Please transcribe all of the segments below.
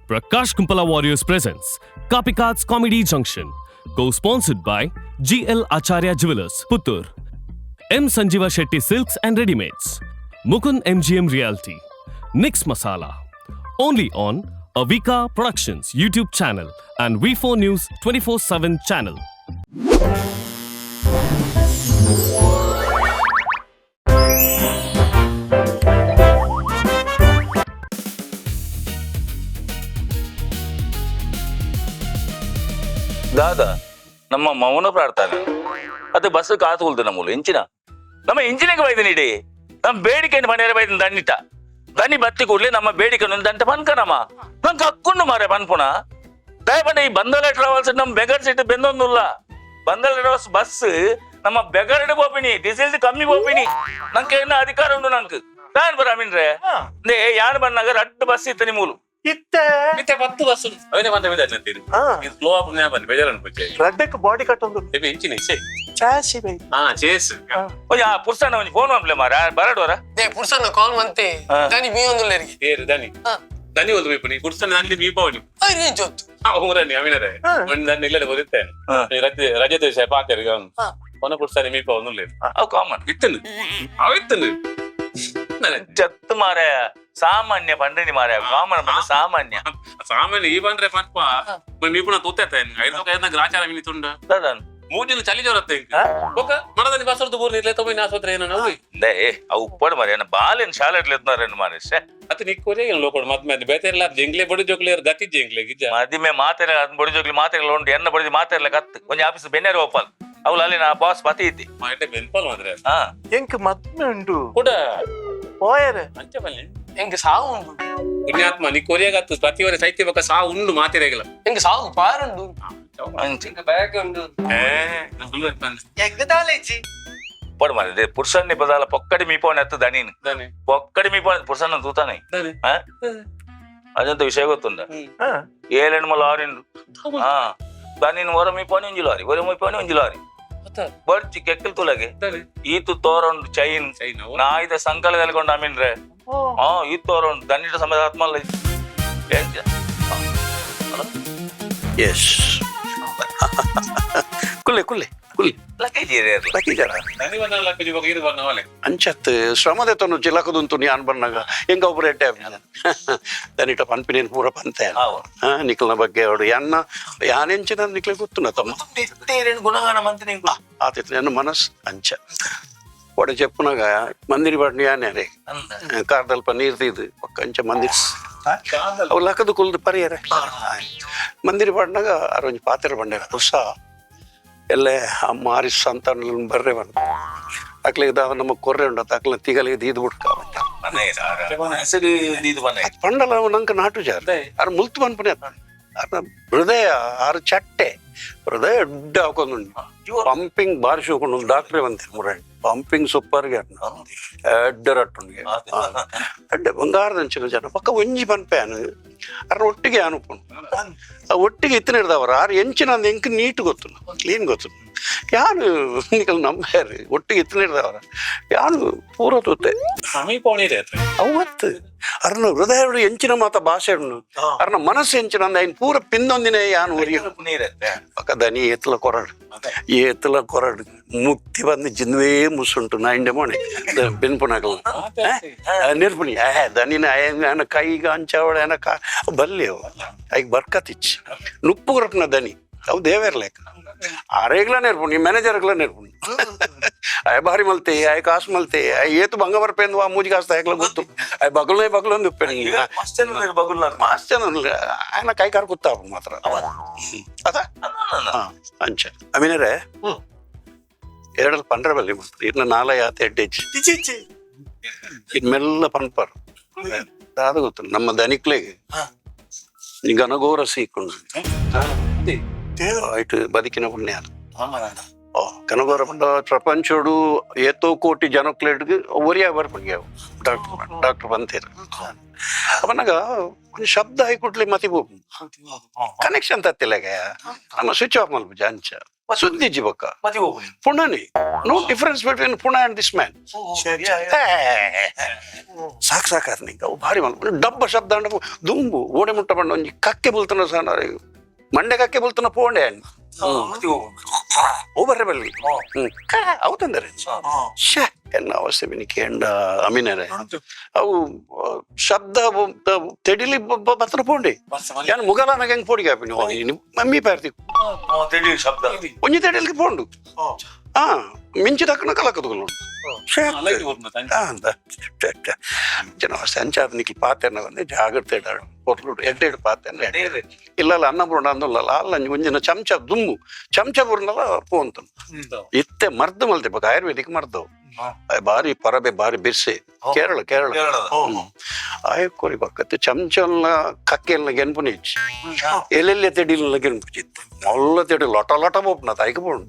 Prakash Kumpala Warriors presents Kapikad's Comedy Junction, co-sponsored by GL Acharya Jewelers, Puttur, M. Sanjeeva Shetty Silks and Readymates, Mukund MGM Realty, Nix Masala. Only on Avika Productions YouTube channel and V4 News 24/7 channel. ದಾದಾ ನಮ್ಮ ಮೌನ ಪ್ರಾರ್ಥನೆ ಅದು bus ಕಾತು ಉಳ್ದು ನಮ್ಮೂಲು ಇಂಚಿನ ನಮ್ಮ ಇಂಚಿನಿಗೆ ಬೈದನಿ ಇಡೀ ನಮ್ಮ ಬೇಡಿಕೆಯನ್ನು ಮನೆಯಲ್ಲ ಬೈದನ್ ದಂಡಿಟ ದನಿ ಬತ್ತಿ ಕೂಡ್ಲಿ ನಮ್ಮ ಬೇಡಿಕೆ ದಂಟ ಪನ್ಕನಮ್ಮ ನಂಗೆ ಹಕ್ಕೊಂಡು ಮಾರೆ ಪನ್ಪುಣ ದಯಪಂಡ ಈ ಬಂದಲೆ ಟ್ರಾವೆಲ್ಸ್ ನಮ್ಮ ಬೆಗರ್ ಸೀಟ್ ಬೆಂದೊಂದುಲ್ಲ ಬಂದಲೆ ಟ್ರಾವೆಲ್ಸ್ ಬಸ್ ನಮ್ಮ ಬೆಗರ್ಡ್ ಬೋಪಿನಿ ಡೀಸೆಲ್ ಕಮ್ಮಿ ಬೋಪಿನಿ ನಂಗೆ ಏನು ಅಧಿಕಾರ ಉಂಟು ನಂಗೆ ಯಾನ್ ಬರ ಮೀನ್ರೆ ನೇ ಯಾನ್ ಬಂದಾಗ ರಡ್ಡು ಬಸ್ ಇತ್ತು ನಿಮ್ಮೂಲು ಇತ್ತೆ 10 ಬಸ್ ಅವನೇ ಬಂದ ಮೇಲೆ ಅಂತೀರಿ ಇದು ಸ್ಲೋ ಅಪ್ ನೇ ಬಂದ ಬೇಜಾರು ಅನ್ಕೋಚೆ ರಡ್ಡಕ್ಕೆ ಬಾಡಿ ಕಟ್ ಒಂದು ಬೇಬಿ ಇಂಚಿನ ಇಸೆ ಚಾಸಿ ಬೈ ಚೇಸ್ ಓ ಪುರ್ಸನ ಒಂದು ಫೋನ್ ಮಾಡ್ಲೆ ಮಾರ ಬರಡೋರ ದೇ ಪುರ್ಸನ ಕಾಲ್ ಮಂತೆ ದನಿ ಮೀ ಒಂದು ಲೇರಿಗೆ ಏರು ದನಿ ದನಿ ಒಂದು ಬೇಪನಿ ಪುರ್ಸನ ನಲ್ಲಿ ಮೀ ಪವನಿ ಅರೆ ಜೊತ್ತು ಹೋಗ್ರನಿ ಅವಿನರೆ ಒಂದು ದನಿ ಇಲ್ಲದೆ ಹೋದಿತ್ತೇನೆ ರಜೆ ದಿವಸ ಪಾಕರಿಗೆ ಅವನು ಅವನ ಪುರ್ಸನ ಮೀ ಪವನು ಲೇರು ಅವು ಕಾಮನ್ ಇತ್ತನು ಅವಿತ್ತನು ಚತ್ತು ಮಾರ ಸಾಮಾನ್ಯ ಪಂಡಿನಿ ಮಾರ ಕಾಮನ್ ಬಂದ ಸಾಮಾನ್ಯ ಈ ಬಂದ್ರೆ ಪನ್ಪ ಮೀ ಪುಣ ತೂತೇನೆ ಐದು ಗ್ರಾಚಾರ ಮಿನಿ ತುಂಡ ದಾದನ್ ಮೂಜಿನ ಚಳಿ ಜೋರತ್ತೆ ಓಕ ಮನದಲ್ಲಿ ಬಸರ್ದು ಬೋರ್ ನಿರ್ಲೆ ತೊಂಬೈ ಆಸ್ಪತ್ರೆ ಏನೋ ನಾವು ದೇ ಅವು ಉಪ್ಪಡು ಮಾರ ಬಾಲಿನ ಶಾಲೆ ಇರ್ಲಿತ್ನಾರೇನು ಮಾರಿಸೆ ಅತ ನಿಕ್ಕೋರೆ ಏನು ಲೋಕೋಡ್ ಮದ್ಮೆ ಬೇತೆ ಎಲ್ಲ ಜಂಗ್ಲೆ ಬಡಿ ಜೋಗ್ಲೆ ಗತಿ ಜಂಗ್ಲೆ ಗಿಜ್ಜ ಮದಿಮೆ ಮಾತೆಲ್ಲ ಅದ್ ಬಡಿ ಜೋಗ್ಲಿ ಮಾತೆಲ್ಲ ಉಂಟು ಎನ್ನ ಬಡಿದು ಮಾತೆಲ್ಲ ಕತ್ತು ಕೊಂಚ ಆಫೀಸ್ ಬೆನ್ನೇರು ಒಪ್ಪಲ್ ಅವಳು ಅಲ್ಲಿ ನಾ ಬಾಸ್ ಪತಿ ಇದ್ದಿ ಮಾಟೆ ಬೆನ್ಪಲ್ ಮಾದ್ರೆ ಹಾ ಎಂಕ್ ಮದ್ಮೆ ಉಂಟು ಕೂಡ ಹೋಯರೆ ಅಂಚೆ ಬಲ್ಲೆ ಎಂಗೆ ಸಾವು ಉಂಟು ಪುಣ್ಯಾತ್ಮ ನಿ ಕೊರಿಯಾಗತ್ತು ಪ್ರತಿವರೆ ಸೈತ್ಯ ಬಕ್ಕ ಸಾ ಉಂಡು ಮಾತಿರೇಗಲ ಎಂಗೆ ಸಾವು ಪಾರುಂಡು ಬ್ಯಾಗ್ ಉಂಡು ಎಂಗೆ ತಾಲೇಚಿ ಪಡು ಮಾರ ಪುರುಷನ್ನಿ ಬದಾಲ ಪೊಕ್ಕಡಿ ಮೀಪವನ ಎತ್ತು ದನೀನ್ ದನಿ ಪೊಕ್ಕಡಿ ಮೀಪವನ ಪುರುಷನ ತೂತಾನೆ ದನಿ ಅದಂತ ವಿಷಯ ಗೊತ್ತುಂಡ ಏಳೆಣ್ಮ ಲಾರಿಂಡು ಹಾ ದನೀನ್ ಹೊರ ಮೀಪವನಿ ಒಂಜಿ ಲಾರಿ ಹೊರ ಮೀಪವನಿ ಒಂಜಿ ಲಾರಿ ಬಡ್ಚಿ ಕೆಕ್ಕಲ್ ತುಲಗೆ ಈತು ತೋರೊಂಡು ಚೈನ್ ನಾಯಿದ ಸಂಕಲ ಕಲ್ಕೊಂಡು ಅಮೀನ್ರೆ ಹಾ ಈ ತೋರೊಂಡು ದನ್ನಿಟ ಸಮಯ ಆತ್ಮಲ್ಲ ಎಸ್ ಕುಲ್ಲೆ ಕುಲ್ಲೆ ಕುಲ್ಲೆ ಲಕ್ಕೀಜರ ದನಿ ಬಂದ ಲಕ್ಕಜಿ ಬಕ್ಕ ಇದು ಬಂದ ವಾಲೆ ಅಂಚತ್ ಶ್ರಮದೆ ತೊನು ಚಿಲಕದುಂತು ನೀ ಅನ್ ಬನ್ನಾಗ ಎಂಗ ಒಬ್ಬರು ಎಟ್ಟೆ ದನಿಟ ಪನ್ಪಿನೇನು ಪೂರ ಪಂತೆ ನಿಖಲ್ನ ಬಗ್ಗೆ ಅವಡು ಯಾನ್ನ ಯಾನೆಂಚಿನ ನಿಕ್ಲೆ ಗೊತ್ತುನ ತಮ್ಮ ಗುಣಗಾನ ಮಂತ್ರಿ ಆತಿತ್ತು ನನ್ನ ಮನಸ್ ಅಂಚ ಒಡೆ చెప్పునಗ ಮಂದಿರಿ ಬಡ್ನಿ ಯಾನೆ ರೇ ಕಾರ್ದಲ್ಪ ನೀರ್ ತೀದು ಅಂಚ ಮಂದಿರ ಅವು ಲಕ್ಕದು ಕುಲ್ದು ಪರಿಯರೆ ಮಂದಿರಿ ಬಡ್ನಾಗ ಅರೊಂಜಿ ಪಾತ್ರೆ ಬಂಡೆ ಹೊಸ ಎಲ್ಲೇ ಆ ಮಾರಿಸ್ ಅಂತ ಬರ್ರೆ ಬಂದ ಅಕ್ಲಿಗೆ ದಾವ ನಮ್ಮ ಕೊರ್ರೆ ಉಂಡ ಅಕ್ಲ ತಿಗಲಿಗೆ ದೀದ್ ಬಿಡ್ಕ ಪಂಡಲ ನಂಗೆ ನಾಟು ಜಾರ ಅರ್ ಮುಲ್ತು ಬನ್ಪನೆ ಅರ್ನ ಹೃದಯ ಆರು ಚಟ್ಟೆ ಹೃದಯ ಎಡ್ಡ ಹಾಕೊಂಡು ಪಂಪಿಂಗ್ ಬಾರಿಸಿ ಹೋಕೊಂಡು ಡಾಕ್ಟ್ರೇ ಬಂತೆ ಮುರಂಡಿ ಪಂಪಿಂಗ್ ಸೂಪರ್ಗೆ ಎಡ್ಡ ರಟ್ಟುಂಡಿಗೆ ಎಡ್ಡ ಬಂಗಾರದ ಅಂಚಿನ ಜನ ಪಕ್ಕ ಒಂಜಿ ಪನ್ಪೇನು ಅರ್ನ ಒಟ್ಟಿಗೆ ಅನುಕೊಂಡು ಒಟ್ಟಿಗೆ ಇತ್ತನ ಇರ್ದವ್ರ ಆರು ಎಂಚಿನ ಎಂಕ್ ನೀಟ್ ಗೊತ್ತು ಕ್ಲೀನ್ ಗೊತ್ತು ಯಾನು ನಿಕಲ್ ನಂಬ್ಯಾರಿ ಒಟ್ಟಿಗೆ ಇತ್ತನ ಇರ್ದವ್ರ ಯಾನು ಪೂರ ತೂತೆ ಅವತ್ತು ಅರ್ನ ಹೃದಯ ಎಂಚಿನ ಮಾತ ಭಾಷೆ ಉಂಡು ಅರ್ನ ಮನಸ್ಸು ಎಂಚಿನ ಅಂದ ಐನ್ ಪೂರ ಪಿಂದೊಂದಿನ ಯಾನು ಪಕ್ಕ ದನಿ ಎತ್ತಲ ಕೊರಡು ಈ ಎತ್ತಲ ಕೊರಡು ಮುಕ್ತಿ ಬಂದು ಜಿನ್ವೇ ಮುಸುಂಟು ನಾ ಇಂಡೆ ಮೋಣೆ ಬೆನ್ಪುನಾಗಲ್ಲ ನಿರ್ಪುಣಿ ದನಿನ ಕೈಗ ಅಂಚವಳ ಏನ ಬಲ್ಲಿ ಅವು ಐಗ್ ಬರ್ಕತಿಚ್ ನುಪ್ಪು ಕೊರಪ್ನ ದನಿ ಅವು ದೇವೇರ್ಲೇಕ ಆರೇಗ್ಲ ನೆರ್ಪುಣಿ ಮ್ಯಾನೇಜರ್ಗ್ಲ ನೆರ್ಪುಣಿ ಅಯ್ಯ ಭಾರಿ ಮಲ್ತೆ ಅಯ್ಯ ಕಾಸು ಮಲ್ತೆ ಅಯ್ಯ ಏತು ಬಂಗ ಬರ್ಪೇಂದು ಆ ಮೂಜಿ ಕಾಸ್ತ ಆಗ್ಲ ಗೊತ್ತು ಅಯ್ಯ ಬಗಲೊಂದು ಉಪ್ಪೇನಿ ಮಸ್ತ್ ಜನ ఆయన ಕೈ ಕಾರ್ ಕೂತ ಮಾತ್ರ ಅದ ಅಂಚ ಅಮೀನರೇ ಎರಡಲ್ಲಿ ಪಂಡ್ರೆ ಬಲ್ಲಿ ಮಾತ್ರ ಇನ್ನು ನಾಲ ಯಾತ ಎಡ್ಡೆಜ್ಜಿ ಇನ್ ಮೆಲ್ಲ ಪನ್ಪರ್ ಅದು ಗೊತ್ತು ನಮ್ಮ ದನಿಕ್ಲೆಗೆ ಈಗ ಅನಗೋರ ಸೀಕೊಂಡು ಆಯ್ತು ಬದುಕಿನ ಪುಣ್ಯ ಕನಗೋರ ಪಂಡ ಪ್ರಪಂಚೋಡು ಏತೋ ಕೋಟಿ ಜನಕ್ಲೇಟ್ಗೆ ಒರಿಯಾ ಬರ್ಪಣ್ಯ ಡಾಕ್ಟರ್ ಬಂತೇರು ಅವನಾಗ ಒಂದು ಶಬ್ದ ಹಾಕೊಟ್ಲಿ ಮತಿ ಕನೆಕ್ಷನ್ ತತ್ತಿಲ್ಲಗ ನಮ್ಮ ಸ್ವಿಚ್ ಆಫ್ ಮಲ್ಪುಜ ಅಂಚ ಸುದ್ದಿಜ್ಜಿ ಬೊಕ್ಕ ಮತಿ ಹೋಗ್ಲಿ ಪುಣನಿ ನೋ ಡಿಫರೆನ್ಸ್ ಬಿಟ್ವೀನ್ ಪುಣ ಅಂಡ್ ದಿಸ್ ಮ್ಯಾನ್ ಸರಿ ಸಾಕಾದ ನಿಂಗೆ ಅವು ಭಾರಿ ಡಬ್ಬ ಶಬ್ದ ಅಂಡ ದುಂಬು ಓಡೆ ಮುಟ್ಟ ಬಂಡ ಒಂಜಿ ಕಕ್ಕೆ ಬಲ್ತನ ಸಹ ಮಂಡೆ ಕಕ್ಕೆ ಬಲ್ತನ ಪೋಂಡೆ ಮತಿ ಹೋಗು ಓ ಬರ್ರೆ ಬಲ್ಲಿ ಅವು ತಂದರೆ ಶೇ ಎನ್ನ ಅವಸ್ಥೆ ಬಿನಿಕೆ ಎಂಡ ಅಮೀನರೆ ಅವು ಶಬ್ದ ತೆಡಿಲಿ ಬತ್ತನ ಪೋಂಡೆ ಯಾನು ಮುಗಲಾನಾಗ ಹೆಂಗ್ ಪೋಡಿಗೆ ಹಾಪಿನಿ ಮಮ್ಮಿ ಪಾರ್ತಿ ತೆಡಿ ಶಬ್ದ ಒಂಜಿ ತೆಡಿಲಿಕ್ಕೆ ಪೋಂಡು ಮಿಂಚಿ ತಕ್ಕನ ಕಲಕದು ಜನವಸ್ಥೆ ಅಂಚಾದ ನಿಕ್ಲಿ ಪಾತೆರ್ನ ಬಂದೆ ಜಾಗ್ರತೆ పొట్లు ఎడ్డేడు పాతేను ఇళ్ళ అన్నం ఉండಲ್ಲ ಅಲ್ಲ ಒಂದಿನ ಚಮಚ ದುಮ್ಮು ಚಮಚ ಬುರ್ನಲ್ಲ ಪೋಂತನು ಇತ್ತೆ ಮರ್ದು ಮಲ್ತೆ ಬಕ ಆಯುರ್ವೇದಿಕ್ ಮರ್ದವು ಬಾರಿ ಪರಬೆ ಬಾರಿ ಬಿರ್ಸೆ ಕೇರಳ ಆಯಕೋರಿ ಬಕ್ಕತ್ತೆ ಚಮಚಲ್ನ ಕಕ್ಕೆಲ್ನ ಗೆನ್ಪುನಿ ಇಚ್ಚಿ ಎಲ್ಲೆಲ್ಲೆ ತೆಡಿಲ್ನ ಗೆನ್ಪುಚಿತ್ತೆ ಮೊಲ್ಲ ತೆಡಿ ಲೊಟ ಲೊಟ ಬೋಪ್ನ ತಾಯ್ಕ ಬೋಣು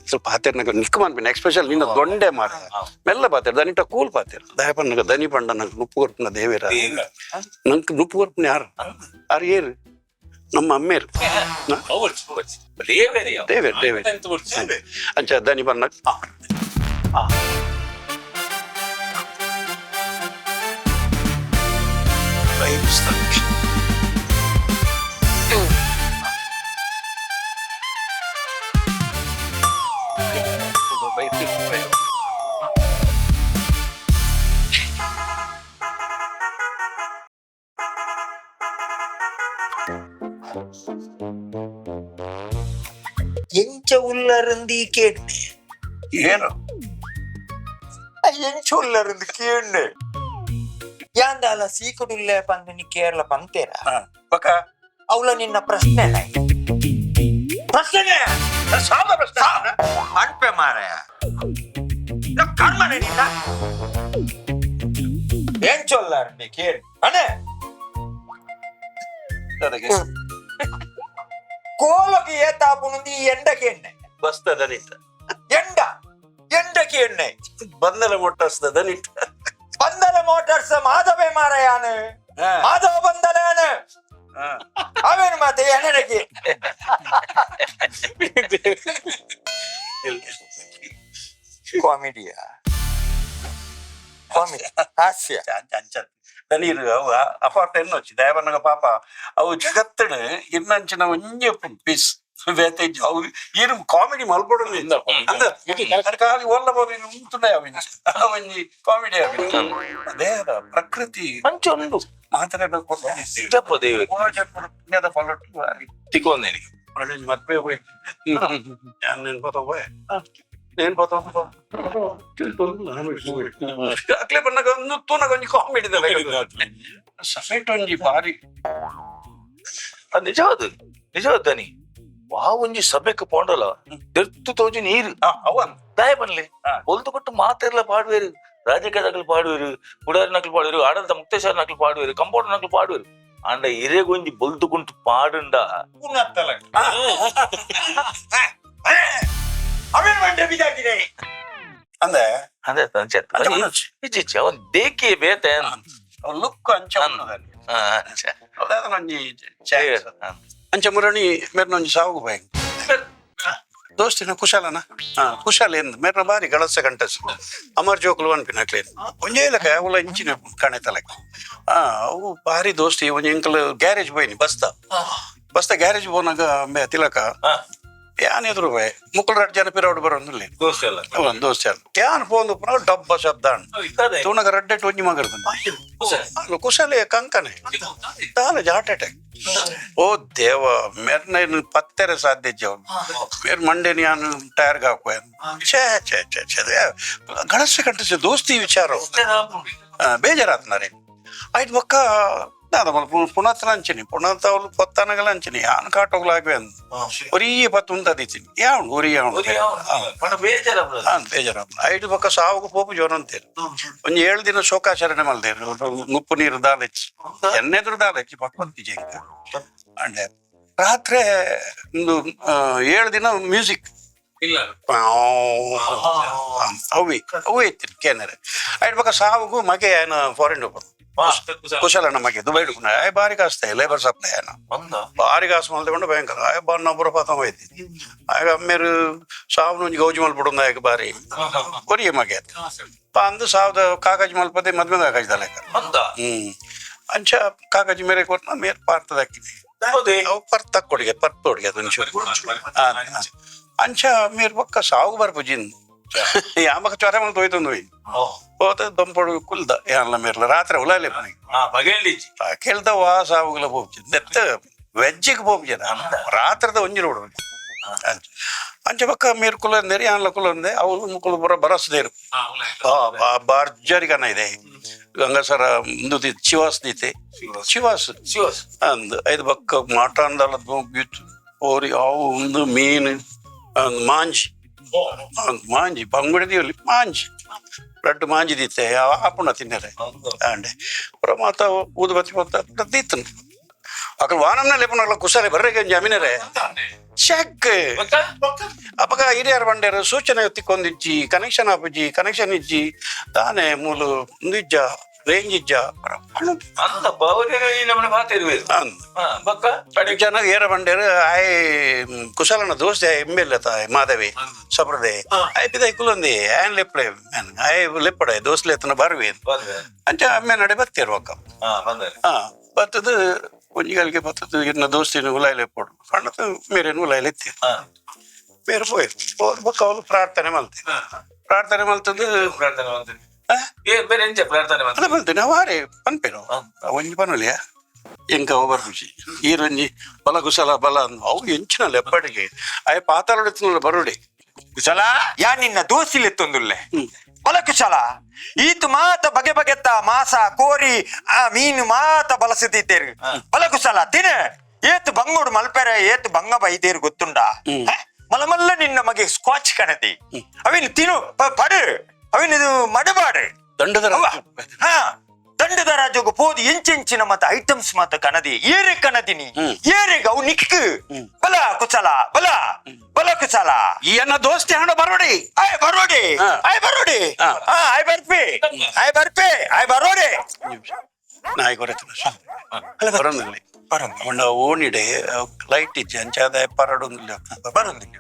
ಸ್ವಲ್ಪ ಪಾತೆರ್ನಾಗ ನಿಕ್ ಮಾಡ್ಬಿನ ಎಕ್ಸ್ಪೆಷಲ್ ನಿನ್ನ ದೊಂಡೆ ಮಾರ ಮೆಲ್ಲ ಪಾತೆರ್ ದನಿಟ ಕೂಲ್ ಪಾತೆರ್ ದಯಪನ್ನಗ ದನಿ ಪಂಡ ನಂಗೆ ನುಪ್ಪು ಕೊರ್ಪನ ದೇವೇರ ನಂಗೆ ನುಪ್ಪು ಕೊರ್ಪನ ಯಾರು ಯಾರು ಏರು ನಮ್ಮ ಅಮ್ಮೇರು ದೇವೇರ್ ಅಂಚ ದನಿ ಬನ್ನ ಎಂಚ ಉಲ್ಲರಂದಿ ಕೇಳ್ನೆ ಏನು ಎಂಚ ಉಲ್ಲರಂದಿ ಕೇಳ್ನೆ ಯಾಂದಾಲ ಸೀಕಡುಲ್ಲೆ ಪಂದನಿ ಕೇರಳ ಪಂತೇರ ಬಕ ಅವಳ ನಿನ್ನ ಪ್ರಶ್ನೆ ಪ್ರಶ್ನೆ ಅನ್ಪೆ ಮಾರಾಯ ಕಣ್ಮನೆ ನಿನ್ನ ಎಂಚೊಲ್ಲರಂದಿ ಕೇಳಿ ಅನೆ కోలకి ఏ తాపునుంది ఎండకి ఎన్నె బస్తదనిట ఎండకి ఎన్నె బందల మోటార్స్ దనిట ಬಂದಲ ಮೋಟಾರ್ಸ್ ಮಾಧವೇ ಮಾರಾಯನು ಮಾಧವ ಬಂದಲೇನು ಅವೇನು ಮತ್ತೆ ಎಣ್ಣೆಗೆ ಕಾಮಿಡಿಯಾ ಕಾಮಿಡಿ ಹಾಸ್ಯ ದನೀರು ಅವು ಅಪಾರ್ಟ್ ಎನ್ನೊಚ್ಚಿ ದಯವನ್ನಗ ಪಾಪ ಅವು ಜಗತ್ತನು ಇನ್ನಂಚಿನ ಒಂಜೆ ಪೀಸ್ ಬೇತೇಜ್ ಅವು ಏನು ಕಾಮಿಡಿ ಮಲ್ಪಡೋದು ಕಾಲಿ ಒಲ್ಲ ಬೋರಿ ಉಂಟುಂಡೆ ಅವನ್ಜಿ ಕಾಮಿಡಿ ಅದೇ ಪ್ರಕೃತಿ ಮಂಚೊಂದು ಮಾತಾಡಬೇಕು ಪುಣ್ಯದ ಪೊಲಟು ತಿಕ್ಕೊಂದೇನಿ ಮದ್ವೆ ಹೋಯ್ ನಾನು ನೆನ್ಪೋತವ ಅಕ್ಲೆ ಬಣ್ಣಗ ತೂನಗ ಒಂಜಿ ಕಾಮಿಡಿ ಸಮೇಟ್ ಒಂಜಿ ಬಾರಿ ಅದು ನಿಜವಾದ ದನಿ ವಾ ಒಂಜಿ ಸಭೆಕ್ ಪೋಂಡಲ ತೆರ್ತು ತೋಜಿ ನೀರು ಅವನ್ ದಯ ಬನ್ಲಿ ಒಲ್ದು ಕೊಟ್ಟು ಮಾತೆರ್ಲ ಪಾಡುವೇರು ರಾಜಕೀಯ ನಕಲು ಪಾಡುವೇರು ಉಡಾರಿ ನಕಲು ಪಾಡುವೇರು ಆಡಳಿತ ಮುಕ್ತೇಶ್ವರ ನಕಲು ಪಾಡುವೇರು ಕಂಪೌಂಡರ್ ನಕಲು ಪಾಡುವೇರು ಅಂಡ ಇರೆಗೊಂಜಿ ಬೊಲ್ದುకుంటూ ಪಾಡುಂಡ ಅವೇನು ಮಂಡ್ಯ ಬಿದ್ದಾಗಿದೆ ಅಂದೆ ಅದೇ ಅವನ್ ದೇಕಿ ಬೇತೆ ಲುಕ್ ಅಂಚ ಅಂಚ ಮುರಣಿ ಮೇರ್ನೊಂಜಿ ಸಾವು ಬಾಯ್ ದೋಸ್ತಿನ ಕುಶಾಲನ ಕುಶಾಲ ಎಂದ್ ಮೇರ್ನ ಬಾರಿ ಗಳಸ ಗಂಟಸ್ ಅಮರ್ ಜೋಕುಲು ಅನ್ಪಿನಕ್ಲೇನು ಒಂಜೇಲಕ ಅವಳ ಇಂಚಿನ ಕಣೆತಲಕ ಅವು ಭಾರಿ ದೋಸ್ತಿ ಒಂಜಿ ಎಂಕಲ್ ಗ್ಯಾರೇಜ್ ಬೋಯ್ನಿ ಬಸ್ತ ಗ್ಯಾರೇಜ್ ಬೋನಾಗ ತಿಲಕ ಯಾನ್ ಎದುರು ಬಾಯ್ ಮುಕ್ಕಳು 2 ಜನ ಪಿರೌಡ್ ಬರೋದಿಲ್ಲ ದೋಸ್ತಿ ಅಲ್ಲ ಯಾನ್ ಫೋನ್ ಡಬ್ಬ ಶಬ್ದ ತೂನಗ ರಡ್ಡೆಟ್ ಒಂಜಿ ಮಗರ್ದ ಕುಶಾಲೆ ಕಂಕನೆ ತಾಲ ಹಾರ್ಟ್ ಅಟ್ಯಾಕ್ ಓ ದೇವ ಮೇರ್ನ ಪತ್ತೆರೆ ಸಾಧ್ಯ ಮೇರ್ ಮಂಡೆ ನಾನು ಟೈರ್ ಹಾಕುವ ಗಣಸ ಕಂಟಿಸಿ ದೋಸ್ತಿ ವಿಚಾರ ಬೇಜಾರಾತ್ನಾರೆ ಆಯ್ತು ಬೊಕ್ಕ ಪುಣತ್ರ ಅಂಚನಿ ಪುಣತ ಅವ್ರು ಪತ್ತಾನಗಲ ಅಂಚನಿ ಯಾನ್ ಕಾಟೋಗ್ಲಾಗ್ವೆ ಅಂದ್ ಒರಿಯ ಪತ್ತು ಉಂಟದಿಚ್ಚಿನಿ ಯಾವಣ್ ಒರಿಯ ಬೇಜಾರ ಐದು ಪಕ್ಕ ಸಾವುಗ ಪೋಪು ಜೋರ ಅಂತೇಳಿ ಒಂದ್ 7 ದಿನ ಶೋಕಾಚರಣೆ ಮಲ್ದೇರು ಉಪ್ಪು ನೀರು ದಾಲೆಚ್ಚಿ ಎಣ್ಣೆದ್ರು ದಾಲೆಚ್ಚಿ ಪಕ್ವತ್ತಿ ಅಂಡೆ ರಾತ್ರಿ ಒಂದು 7 ದಿನ ಮ್ಯೂಸಿಕ್ ಇಲ್ಲ ಅವು ಇತ್ತು ಕೇನರೆ ಐದು ಪಕ್ಕ ಸಾವುಗು ಮಗೆ ಏನು ಫಾರಿನ್ ಹೋಗ್ಬೋದು ಕುಶಲ ನಮಗೆ ದುಬೈ ಭಾರಿ ಕಾಸ್ತಾಯಿ ಲೇಬರ್ ಸಪ್ಲೈ ಭಾರಿ ಕಾಸು ಮಲ್ತಕೊಂಡು ಭಯಂಕರ ನೊಬ್ಬರು ಪತಂ ಹೋಯ್ತಿ ಆಗ ಅಮ್ಮೇರು ಸಾವು ನುಂಜಿ ಗೌಜಿ ಮಲ್ಪಡುಂದ ಆಗ ಬಾರಿ ಕೊರಿಯ ಮಗೆ ಅಂದು ಸಾವ್ದ ಕಾಗಜಿ ಮಲ್ಪದೆ ಮದ್ವೆ ಕಾಗಜಿ ಲೆಕ್ಕ ಅಂಚ ಕಾಗಜಿ ಮೇರೆ ಕೊಟ್ಟ ಮೇರೆ ಪಾರ್ತದ ಹಾಕಿದೆ ಪರ್ತ ಕೊಡಿಗೆ ಪರ್ತೋಡಿಗೆ ಅಂಚ ಮೇರೆ ಪಕ್ಕ ಸಾವು ಬರ್ಪುಜಿಂದು ಯಾಮಕ ಚೊರ ಮಲ್ ತೋಯ್ತಂದು ಹೋದ ದೊಂಪಡು ಕುಲ್ದ ಯಾನ್ಲ ಮೇರ್ಲ ರಾತ್ರಿ ಉಲಾಲೆ ಕೇಳ್ದ ವಾ ಸಾವುಗಳ ಹೋಗ್ಜಿ ನೆತ್ತ ವೆಜ್ಜಿಗೆ ಹೋಗ್ಜಿ ರಾತ್ರದ ಒಂಜಿ ರೋಡ್ ಅಂಚ ಪಕ್ಕ ಮೇರ್ ಕುಲ ಅಂದೇರಿ ಯಾನ್ಲ ಕುಲ ಅಂದೆ ಅವ್ರು ಮುಕ್ಕಳು ಬರ ಬರಸ್ದೇರು ಭರ್ಜರಿ ಕನ ಇದೆ ಗಂಗಸರ ಮುಂದು ಶಿವಾಸ್ ದೀತೆ ಶಿವಾಸ್ ಅಂದ್ ಐದು ಪಕ್ಕ ಮಟನ್ದಲ್ಲ ಹೋಗಿತ್ತು ಓರಿ ಅವು ಒಂದು ಮೀನು ಮಾಂಜಿ ಮಾಂಜಿ ಬಂಗುಡಿದಿವಲ್ಲಿ ಮಾಂಜಿ ಬ್ಲಡ್ ಮಾಂಜಿ ದಿತ್ತೆ ಆಪುಣ ತಿನ್ನರೆ ಅಂಡೆ ಮಾತ ಊದುಬತ್ತಿ ಪತ್ತ ದೀತನು ಅక్కడ ವಾನಂನ ಲೇಪನಲ್ಲ ಕುಸರೆ ಬರ್ರೆಗೆ ಜಮೀನರೆ ಚೆಕ್ ಅಪಗ ಹಿರಿಯರು ಬಂಡೇರು ಸೂಚನೆ ಎತ್ತಿಕೊಂಡಿಜ್ಜಿ ಕನೆಕ್ಷನ್ ಆಪುಜಿ ಕನೆಕ್ಷನ್ ಇಜ್ಜಿ ತಾನೇ ಮೂಲು ನಿಜ್ಜ ರೇಂಜ್ ಇಜ್ಜ ಜನ ಏರ ಬಂಡೇರು ಆಯ್ ಕುಶಲನ ದೋಸ್ತೆ ಎಂಬೆಲ್ಲತ ಮಾಧವಿ ಸಪ್ರದೆ ಆಯ್ ಪಿದ ಕುಲಂದಿ ಆಯನ್ ಲೆಪ್ಪಡೆ ಆಯ್ ಲೆಪ್ಪಡೆ ದೋಸ್ಲೆ ಎತ್ತನ ಬರ್ವಿ ಅಂಚ ಅಮ್ಮೆ ನಡೆ ಬತ್ತಿರ್ಬೇಕ ಬತ್ತದು ಒಂಜಿಗಲ್ಗೆ ಬತ್ತದು ಇನ್ನ ದೋಸ್ತಿನ ಉಲಾಯ್ ಲೆಪ್ಪಡು ಸಣ್ಣದು ಮೇರೇನು ಉಲಾಯ್ ಲೆತ್ತಿ ಮೇರೆ ಹೋಯ್ ಬಕ್ಕ ಅವಳು ಪ್ರಾರ್ಥನೆ ಮಲ್ತಿ ಪ್ರಾರ್ಥನೆ ಮಲ್ತದ್ದು ಬಲ್ತೇನೆ ಅವಾರೆ ಪನ್ಪೇನು ಒಂಜಿ ಪನುಲಿಯ ಎಂಕ ಓವರ್ ಖುಷಿ ಈರೊಂಜಿ ಬಲ ಕುಶಲ ಬಲ ಅವು ಎಂಚಿನ ಲೆಪ್ಪಡಿಗೆ ಆಯ್ ಪಾತಾಳೊಡೆತ್ತಿನ ಬರೋಡಿ ಕುಶಲ ಯಾ ನಿನ್ನ ದೋಸ್ತಿಲೆತ್ತೊಂದುಲ್ಲೆ ಬಲ ಕುಶಲ ಈತು ಮಾತ ಬಗೆ ಬಗೆತ್ತ ಮಾಸ ಕೋರಿ ಆ ಮೀನು ಮಾತ ಬಳಸುತ್ತಿದ್ದೇರು ಬಲ ಕುಶಲ ತಿನ ಏತು ಬಂಗೋಡು ಮಲ್ಪೆರೆ ಏತು ಬಂಗ ಬೈದೇರು ಗೊತ್ತುಂಡ ಮಲಮಲ್ಲ ನಿನ್ನ ಮಗೆ ಸ್ಕಾಚ್ ಕಣತಿ ಅವಿನ್ ತಿನು ಪಡು ಅವಿನದು ಮಡಬಾಡು ದಂಡದ ದಂಡದ ರಾಜೋಗ ಪೋದು ಎಂಚಿನ ಮತ್ತ ಐಟಮ್ಸ್ ಮತ್ತ ಕನದಿ ಏರೆ ಕನದಿನಿ ಏರೆಗ ಅವು ನಿಕ್ ಬಲ ಕುಶಲ ಬಲ ಬಲ ಕುಶಲ ಈ ಅನ್ನ ದೋಸ್ತಿ ಹಣ ಬರೋಡಿ ಆಯ್ ಬರೋಡಿ ಆಯ್ ಬರೋಡಿ ಆಯ್ ಬರ್ಪಿ ಆಯ್ ಬರ್ಪಿ ಆಯ್ ಬರೋಡಿ ನಾಯಿ ಕೊರೆತ ಬರೋನಲ್ಲಿ ಅವನ ಓಣಿಡೆ ಲೈಟ್ ಇಜ್ಜೆ ಅಂಚಾದ ಪರಡೊಂದಿಲ್ಲ ಬರೋದಿಲ್ಲ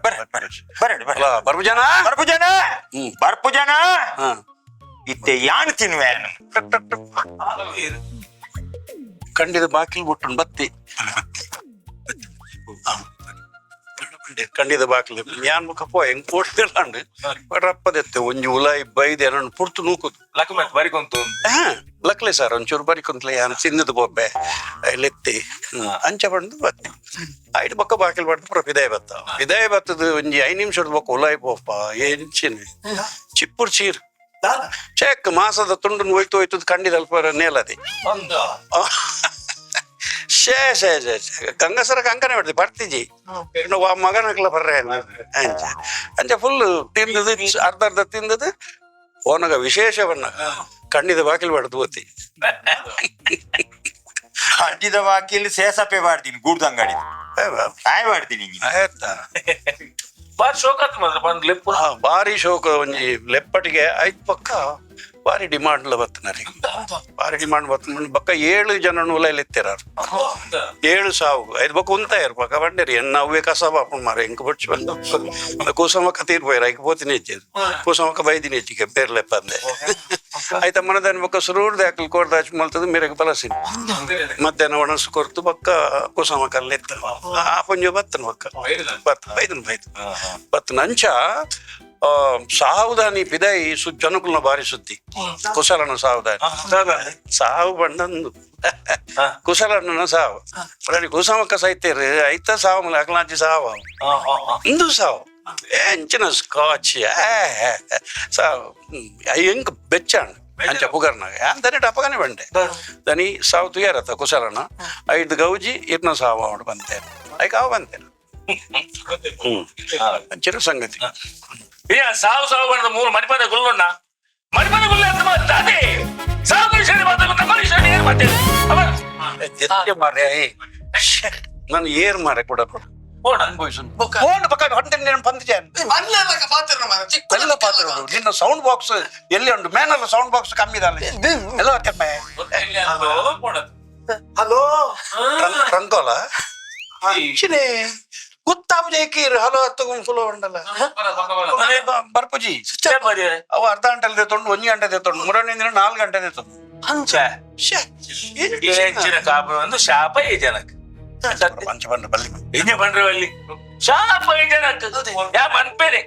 ಬರಡಿ ಬರ್ಬುಜನ ಬರ್ಪುಜನ ಬರ್ಪುಜನ ಇತ್ತೆ ಯಾನ್ ತಿನ್ವೆ ಕಂಡಿದ ಬಾಕಿಲ್ ಬಿಟ್ಟು ಬತ್ತಿ ಕಂಡಿದ ಬಾಕಿಲ್ ಯಾನ್ ಮುಖ ಪೋ ಹೆಂಗ್ ಕೊಡ್ತಿರ್ಲಾಂಡು ರಪ್ಪದೆತ್ತೆ ಒಂಜಿ ಉಲಾಯಿ ಬೈದೆ ನನ್ನ ಪುರ್ತು ನೂಕುದು ಬರಿಕೊಂತು ಲಕ್ಲೆ ಸರ್ ಒಂಚೂರು ಬರಿಕೊಂತ್ಲೆ ಯಾನ್ ಚಿನ್ನದ ಬೊಬ್ಬೆ ಲೆತ್ತಿ ಅಂಚ ಬಂದು ಬತ್ತಿ ಐದು ಬಕ್ಕ ಬಾಕಿಲ್ ಬಡ್ದು ಪುರ ವಿದಾಯ ಬತ್ತ ವಿದಾಯ ಬತ್ತದು ಒಂಜಿ 5 ನಿಮಿಷದ ಬೊಕ್ಕ ಉಲಾಯಿ ಪೋಪ ಎಂಚಿನ ಚಿಪ್ಪುರ್ ಚೀರ್ ಚೆಕ್ ಮಾಸದ ತುಂಡು ಹೋಯ್ತು ಕಂಡಿದ ಅಲ್ಪ ನೇಲದಿ ಶೇ ಶೇ ಶೇ ಗಂಗಸರ ಕಂಕನೆ ಮಾಡ್ತಿ ಬರ್ತಿಜಿ ಮಗನಕ್ಲ ಬರ್ರೆ ಅಂಚ ಅಂಚ ಫುಲ್ ತಿಂದದು ಅರ್ಧ ತಿಂದದು ಓನಗ ವಿಶೇಷವನ್ನ ಕಂಡಿದ ಬಾಕಿಲ್ ಬಡ್ದು ಓತಿ ಕಂಡಿದ ಬಾಕಿಲ್ ಸೇಸಪೆ ಮಾಡ್ತೀನಿ ಗೂಡ್ದಂಗಡಿ ಆಯ್ ಮಾಡ್ತೀನಿ ಆಯ್ತಾ ಬಾರಿ ಶೋಕ ಮಾತ್ರ ಬಂದ್ ಲೆಪ್ಪ ಭಾರಿ ಶೋಕ ಒಂಜಿ ಲೆಪ್ಪಟಿಗೆ ಐದು ಪಕ್ಕ ಭಾರಿ ಡಿಮಾಂಡ್ ಬತ್ತನರಿ ಭಾರಿ ಡಿಮಾಂಡ್ ಬತ್ತ ಬಕ್ಕ 7 ಜನ ಉಲಾಯ್ಲೆತ್ತಿರಾರು 7 ಸಾವು ಐದು ಬಕ್ಕ ಉಂತಾಯರು ಪಕ್ಕ ಬಂಡೇರಿ ಎನ್ನ ಅವೇ ಕಸ ಬಾಪು ಮಾರ ಎಂಕ ಬಡ್ಚಿ ಬಂದ ಕೂಸಮಕ್ಕ ತೀರ್ಪೋಯ್ರ ಐಕ್ ಪೋತಿನ ಹೆಚ್ಚಿದ್ರು ಕೂಸಮಕ್ಕ ಬೈದಿನ ಹೆಚ್ಚಿಗೆ ಬೇರೆ ಲೆಪ್ಪ ಅಂದೆ ಆಯ್ತ ಮನದಾನ ಬಕ್ಕ ಸುರುಡ್ದೆ ಹಾಕಲ್ ಕೋರ್ದ ಹಚ್ಚಿ ಮಲ್ತದ ಮೇರೆಗೆ ಬಲಸಿನ ಮಧ್ಯಾಹ್ನ ಒಣಸು ಕೊರ್ತು ಬಕ್ಕ ಕೂಸಮಕ್ಕ ಲೆತ್ತ ಆ ಪಂಜ ಬತ್ತನ ಬಕ್ಕ ಬೈದನ್ ಬತ್ತನ ಅಂಚ ಸಾವುದಾನಿ ಪಿದಾಯಿ ಜನಕುಲ್ನ ಬಾರಿ ಸುದ್ದಿ ಕುಶಲನ ಸಾವುದಾನಿ ಸಾವು ಬಂದಂದು ಕುಶಲನ ಸಾವು ಕುಸಮಕ್ಕ ಸೈತೇರು ಐತ ಸಾವು ಅಕಲಾಂಚಿ ಸಾವು ಇಂದು ಸಾವು ಎಂಚಿನ ಸ್ಕಾಚ್ ಸಾವು ಹೆಂಗ್ ಬೆಚ್ಚಾಣ ಅಂಚ ಪುಗರ್ನಾಗ ಅಂತಾನೆ ಟಪಗನೆ ಬಂಡೆ ದನಿ ಸಾವು ತುಯಾರತ್ತ ಕುಶಲನ 5 ಗೌಜಿ ಇರ್ನ ಸಾವು ಅವಡು ಬಂತೇನೆ ಐಕ ಅವ ಬಂತೇನೆ ಅಂಚಿನ ಸಂಗತಿ ಸಾವು ಸಾವು ಬಂದ 3 ಮಣಿಪಾದ ಗುಲ್ಲುಣ್ಣ ಮಣಿಪಾದ ಗುಲ್ಲ ಅಂತ ಮಾತಾಡಿ ಸಾವು ಮನುಷ್ಯನೇ ಮಾತಾಡ ಮನುಷ್ಯನೇ ಏನ್ ಮಾಡ್ತೇನೆ ಮಾರ್ರೆ ನಾನು ಏರ್ ಮಾರೆ ಕೂಡ ఫోన్ పక్కన అంటే నేను పంది చేయను ಬರ್ಲಿಲ್ಲ ಪಾತ್ರ ಎಲ್ಲ ಪಾತ್ರ ನಿನ್ನ ಸೌಂಡ್ ಬಾಕ್ಸ್ ಎಲ್ಲಿ ಉಂಟು ಮೇನಲ್ಲ ಸೌಂಡ್ ಬಾಕ್ಸ್ ಕಮ್ಮಿ ಇದಾನೆ ಎಲ್ಲ ಕಮ್ಮಿ ಹಲೋ ರಂಗೋಲ ಚಿನೆ ಗುತ್ತಾಬ್ ಜೈಕೀರ್ ಹಲೋ ತಗೊಂಡ್ ಸುಲೋ ಉಂಡಲ್ಲ ಬರ್ಪುಜಿ ಅವ ಅರ್ಧ ಗಂಟೆ ತೆತ್ತೊಂಡು 1 ಗಂಟೆ ತೆತ್ತೊಂಡು 3 ದಿನ 4 ಗಂಟೆ ತೆತ್ತೊಂಡು ಅಂಚ ಹೆಚ್ಚಿನ ಕಾಪು ಒಂದು ಶಾಪ ಈ ಜನಕ್ಕೆ ಪಂಚ ಬಂದ್ರೆ ಬಲ್ಲಿ ಇನ್ನ ಬಂದ್ರೆ ಅಲ್ಲಿ ಶಾಪ ಈ ಜನಕ್ಕೆ ಯಾ ಮನ್ಪೇನೆ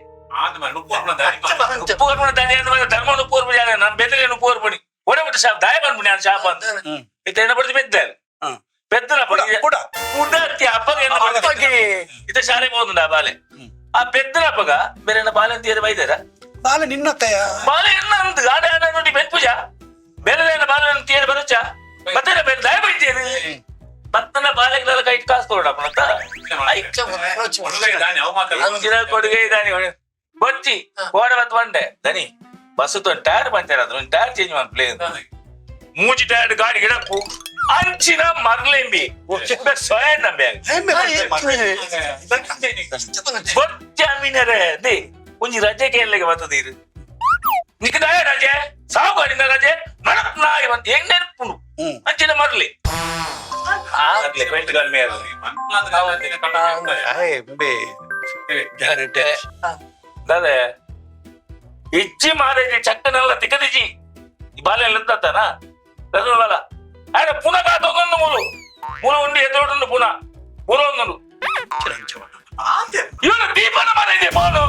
ಉಪ್ಪು ಕರ್ಕೊಂಡು ದಾನಿ ಅಂತ ಧರ್ಮ ಉಪ್ಪು ಜಾಗ ನಾನು ಬೆದರಿ ಉಪ್ಪು ಬರ್ಬಿಡಿ ಒಡೆ ಬಿಟ್ಟು ಶಾಪ ದಾಯ ಬಂದ್ಬಿಡಿ ನಾನು ಶಾಪ ಅಂತ ಇತ್ತ ಬಡ್ದು ಬೆದ್ದಾನೆ పెద్దల పుడతి అప్పకి ఇత శారే పోతుందా బాలే ఆ పెద్దలప్పగా మీరైనా బాలని తీరు బయదేరా బాల నిన్నత్తయ్య బాల ఎన్న అందు ఆడ ఆడ నుండి పెంపుజా బెరలైన బాలను తీరు బరొచ్చా బత్తన బెర దాయ బయదేరు బత్తన బాలకి కైట్ కాసుకోడు అప్పుడంతా అంజిన కొడుగే దాని వచ్చి ఓడవత్ వండే దాని బస్సుతో టైర్ పంచారు అతను టైర్ చేంజ్ మన ప్లేన్ ಮೂಜಿ ಟೈರ್ ಗಾಡಿ ಗಿಡಪ್ಪು ಅಂಚಿನ ಮರ್ಲೆಂಬಿ ಸ್ವಯಂ ಬೊಚ್ಚಾಮಿನರೇ ಒಂಜಿ ರಜೆ ಕೇಳಲಿಕ್ಕೆ ಬರ್ತದೀರು ನಿಕ್ಕದಾಯ ರಜೆ ಸಾವು ಗಾಡಿನ ರಜೆ ನಡಕ್ ನಾಯಿ ಬಂತ ಹೆಂಗ್ ನೆನಪುನು ಅಂಚಿನ ಮರ್ಲಿ ಪೆಂಟ್ ಕಡಿಮೆ ಅದೇ ಇಚ್ಚಿ ಮಾರೇಜಿ ಚಕ್ಕನೆಲ್ಲ ತಿಕ್ಕದಿಜಿ ಈ ಬಾಲೆ ಎಂತಾನ బాల ఆయన పున కాదొందు మూల ఉండి ఎదురుండు పున మూల వందలు ఇవన్న దీపన మరైతే పోను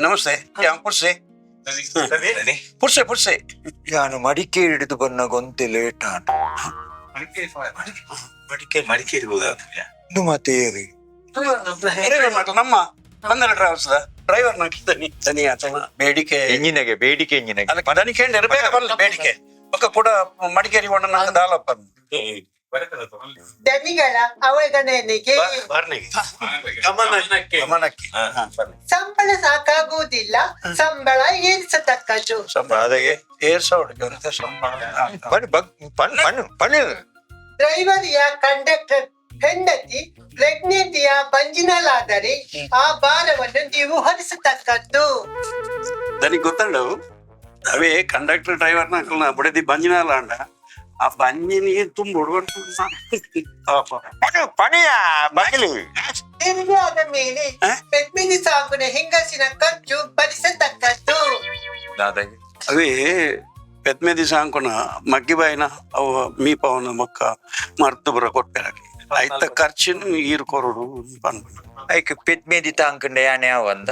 ನಮಸ್ತೆ ಪುರ್ಸೆ ಪುರ್ಸೆ ನಾನು ಮಡಿಕೇರಿ ಹಿಡಿದು ಬನ್ನ ಗೊಂತೆ ಲೇಟ್ ಆಟ ಮಡಿಕೇರಿ ಹೋದ ಮತ್ತೇರಿ ನಮ್ಮ ಬಂದರ ಟ್ರಾವೆಲ್ಸ್ ಡ್ರೈವರ್ ನಾಕಿದ್ದಾನೆ ದನಿಯ ಬೇಡಿಕೆ ಎಂಜಿನಗೆ ಬೇಡಿಕೆ ಎಂಜಿನಗೆ ಅಲ್ಲ ದನಿಕೆ ನೆರಬೇಕ ಬರಲ್ಲ ಬೇಡಿಕೆ ಒಕ್ಕ ಕೂಡ ಮಡಿಕೇರಿ ಕೊಂಡ ನಂಗೆ ದಾಲಪ್ಪ ದನಿಗಳ ಅವಗಣನೆಗೆ ಗಮನಕ್ಕೆ ಸಂಬಳ ಸಾಕಾಗುವುದಿಲ್ಲ ಸಂಬಳ ಏರಿಸತಕ್ಕದ್ದು ಸಂಬಳ ಅದಕ್ಕೆ ಏರ್ಸೋಡು ಡ್ರೈವರಿಯ ಕಂಡಕ್ಟರ್ ಹೆಂಡತಿ ಪ್ರೆಗ್ನೆಂಟಿಯ ಬಂಜಿನಲಾದರೆ ಆ ಭಾರವನ್ನು ನೀವು ಹೊರಿಸತಕ್ಕದ್ದು దానికి గుర్తుండవు అవే కండక్టర్ డ్రైవర్ నాకు బుడది బంజినాల అండ ఆ బంజిని తుంబుడు ಪಣಿಯ ಬಗಲು ತಿರುಗಾದ ಮೇಲೆ ಪೆದ್ಮಿನಿ ಸಾಗುನ ಹೆಂಗಸಿನ ಖರ್ಚು ಭರಿಸತಕ್ಕದ್ದು అవి పెద్దమేది సాంకున మగ్గిపోయిన మీ పవన మొక్క మర్తుబుర కొట్టారు అయితే ఖర్చును ఈరుకోరుడు అనుకున్నాను ಐಕ್ ಪೆದ್ಮೇದಿ ತಾಂಕಂಡೆ ಯಾನೆ ಅವಂದ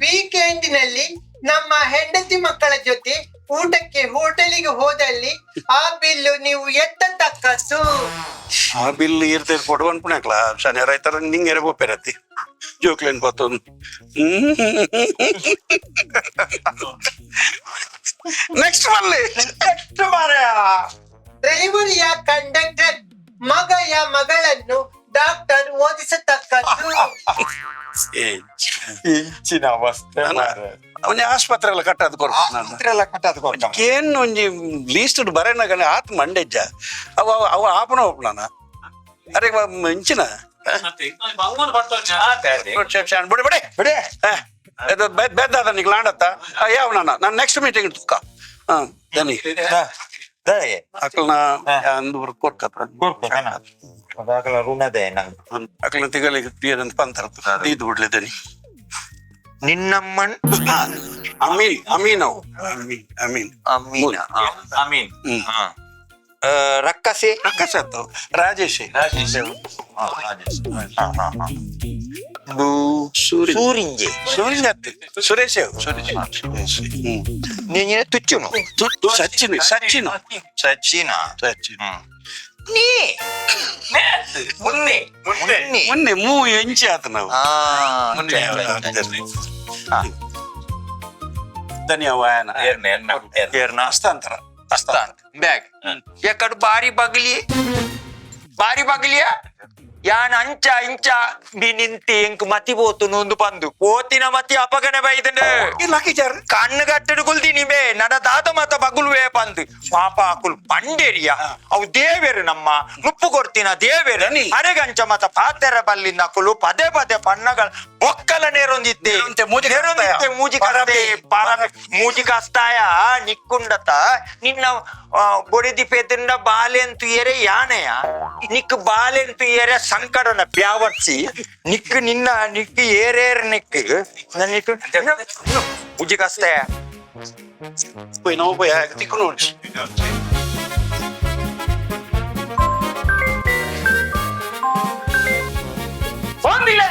ವೀಕೆಂಡಿನಲ್ಲಿ ನಮ್ಮ ಹೆಂಡತಿ ಮಕ್ಕಳ ಜೊತೆ ಊಟಕ್ಕೆ ಹೋಟೆಲಿಗೆ ಹೋದಲ್ಲಿ ಆ ಬಿಲ್ಲು ನೀವು ಎತ್ತತಕ್ಕದ್ದು ಆ ಬಿಲ್ ಇರ್ತದೆ ಕೊಡು ಅನ್ಪುಣಕ್ಲ ಶನಿ ರೈತರ ನಿಂಗೆ ಎರಗೋಪೇರತಿ ಜೋಕ್ಲೇನ್ ಬತ್ತೊಂದು ನೆಕ್ಸ್ಟ್ ಮಲ್ಲಿ ನೆಕ್ಸ್ಟ್ ಮಾರ್ಯ ಡ್ರೈವರಿಯ ಕಂಡಕ್ಟರ್ ಮಗಯ ಮಗಳನ್ನು ಡಾಕ್ಟರ್ ಓದಿಸತಕ್ಕದ್ದು ಇಂಚಿನ ಅವಸ್ಥೆ ಅವನ ಆಸ್ಪತ್ರೆ ಎಲ್ಲ ಕಟ್ಟದು ಕೊಡ್ತಾನ ಏನ್ ಒಂಜಿ ಲೀಸ್ಟ್ ಬರೇನ ಗಣ ಆತ್ ಮಂಡೆಜ್ಜ ಅವ ಅವ ಆಪನ ಒಪ್ಪನ ಅರೆ ಇಂಚಿನ ಬಿಡಿ ಬಿಡಿ ಬಿಡಿ ಬೆದ್ದಾದ ನೀಗ ಲಾಂಡತ್ತ ಯಾವ ನಾನು ನೆಕ್ಸ್ಟ್ ಮೀಟಿಂಗ್ ತುಕ್ಕ ದನಿ ಅಕ್ಲನ ಅಂದು ಕೊಡ್ಕತ್ರ ಋಣದೇ ಅಕ್ಲನ ತಿಗಲಿಗೆ ಪ್ರಿಯದಂತ ಪಂತರತ್ತು ಇದು ಬಿಡ್ಲಿ ದನಿ ನಿನ್ನಮ್ಮನ್ ಅಮೀನ್ ಅಮೀನವು ಅಮೀನ್ ಅಮ್ಮೀನ ಅಮೀನ್ ರಕ್ಕಸೆ ರಕ್ಕಸತ್ತು ರಾಜೇಶ್ ಸೂರಿಂಜೆ ಸೂರಿಂಜತ್ತಿ ಸುರೇಶ್ ನೀನು ತುಚ್ಚುನು ಸಚಿನ್ ಸಚಿನ್ ಸಚಿನ ಸಚಿನ್ ನೀ ಮುನ್ನೆ ಮೊನ್ನೆ ಮೂ ಎಂಚಿ ಆತ ನಾವು ಧನ್ಯವಾದ ಏರ್ನ ಹಸ್ತಾಂತರ ಬ್ಯಾಗ್ ಎಕಡು ಬಾರಿ ಬಗ್ಲಿ ಬಾರಿ ಬಗ್ಲಿಯ ಯಾನ್ ಅಂಚ ಇಂಚ ಬಿ ನಿಂತಿ ಎಂಕ್ ಮತಿ ಪೋತುನು ಒಂದು ಪಂದು ಪೋತಿನ ಮತಿ ಅಪಗನೆ ಬೈದಂಡು ಕಣ್ಣು ಕಟ್ಟಡು ಕುಲ್ತೀನಿ ಬೇ ನಡ ದಾದ ಮತ ಬಗುಲ್ವೇ ಪಂದು ಪಾಪ ಅಕುಲ್ ಪಂಡೇರಿಯ ಅವು ದೇವೇರು ನಮ್ಮ ನುಪ್ಪು ಕೊಡ್ತೀನ ದೇವೇರು ಅರೆಗಂಚ ಮತ ಪಾತೆರ ಬಲ್ಲಿನ ಅಕುಲು ಪದೇ ಪದೇ ಪಣ್ಣಗಳ ಬೊಕ್ಕಲ ನೇರೊಂದಿದ್ದೆ ಮೂಜಿ ಕಸ್ತಾಯ ನಿಕ್ಕುಂಡತ ನಿನ್ನ ಬೊಡಿದಿ ಪೆದ್ದ ಬಾಲೆ ಅಂತೂ ಏರೆ ಯಾನೆಯ ನಿಕ್ ಬಾಲೆ ಅಂತೂ ಏರೆ ಸಂಕಟನ ಪ್ಯಾವರ್ಸಿ ನಿಕ್ ನಿನ್ನ ನಿಕ್ ಏರೇರ್ ನಿಕ್ ಮೂಜಿ ಕಸ್ತಾಯ Păi nu, băi, aia că te cunoști. ಒಂದಿಲ್ಲ